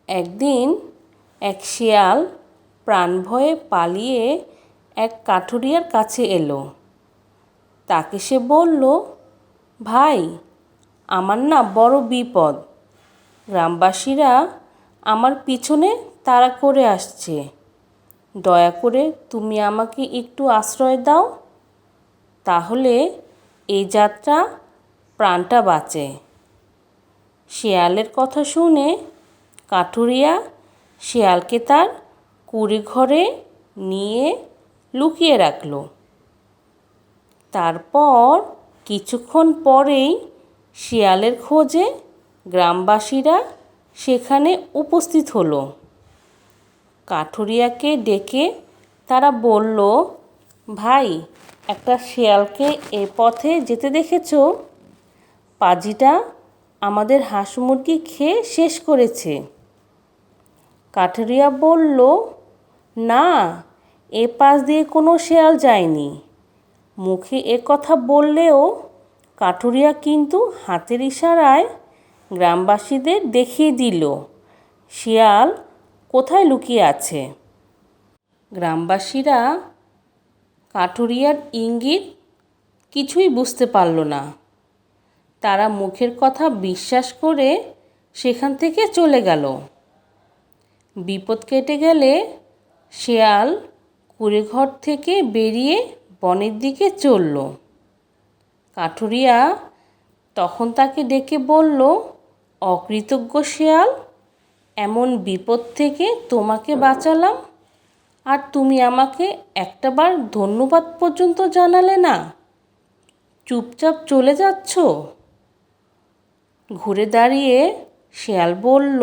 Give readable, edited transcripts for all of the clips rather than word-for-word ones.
একদিন এক শেয়াল প্রাণ ভয়ে পালিয়ে এক কাঠুরিয়ার কাছে এলো। তাকে সে বলল, ভাই, আমার না বড় বিপদ। গ্রামবাসীরা আমার পিছনে তাড়া করে আসছে। দয়া করে তুমি আমাকে একটু আশ্রয় দাও, তাহলে এই যাত্রা প্রাণটা বাঁচে। শেয়ালের কথা শুনে কাঠুরিয়া শেয়ালকে তার কুঁড়েঘরে নিয়ে লুকিয়ে রাখল। তারপর কিছুক্ষণ পরেই শেয়ালের খোঁজে গ্রামবাসীরা সেখানে উপস্থিত হলো। কাঠুরিয়াকে ডেকে তারা বলল, ভাই, একটা শেয়ালকে এ পথে যেতে দেখেছ? পাজিটা আমাদের হাঁস মুরগি খেয়ে শেষ করেছে। কাঠুরিয়া বলল, না, এ পাশ দিয়ে কোনো শেয়াল যায়নি। মুখে এ কথা বললেও কাঠুরিয়া কিন্তু হাতের ইশারায় গ্রামবাসীদের দেখিয়ে দিল শিয়াল কোথায় লুকিয়ে আছে। গ্রামবাসীরা কাঠুরিয়ার ইঙ্গিত কিছুই বুঝতে পারল না। তারা মুখের কথা বিশ্বাস করে সেখান থেকে চলে গেল। বিপদ কেটে গেলে শেয়াল কুঁড়েঘর থেকে বেরিয়ে বনের দিকে চলল। কাঠুরিয়া তখন তাকে ডেকে বলল, অকৃতজ্ঞ শেয়াল, এমন বিপদ থেকে তোমাকে বাঁচালাম, আর তুমি আমাকে একটাবার ধন্যবাদ পর্যন্ত জানালে না, চুপচাপ চলে যাচ্ছ। ঘুরে দাঁড়িয়ে শেয়াল বলল,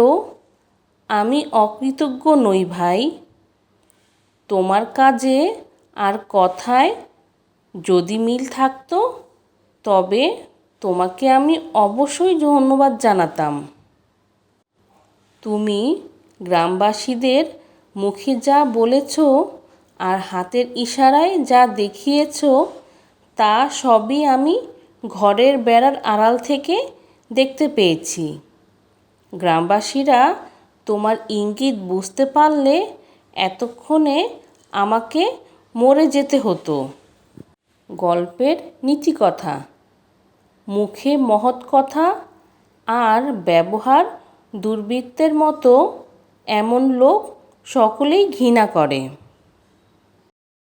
আমি অকৃতজ্ঞ নই ভাই। তোমার কাজে আর কথায় যদি মিল থাকতো তবে তোমাকে আমি অবশ্যই ধন্যবাদ জানাতাম। তুমি গ্রামবাসীদের মুখে যা বলেছ আর হাতের ইশারায় যা দেখিয়েছ তা সবই আমি ঘরের বেড়ার আড়াল থেকে দেখতে পেয়েছি। গ্রামবাসীরা তোমার ইঙ্গিত বুঝতে পারলে এতক্ষণে আমাকে মরে যেতে হতো। গল্পের নীতিকথা: মুখে মহৎ কথা আর ব্যবহার দুর্বৃত্তের মতো এমন লোক সকলেই ঘৃণা করে।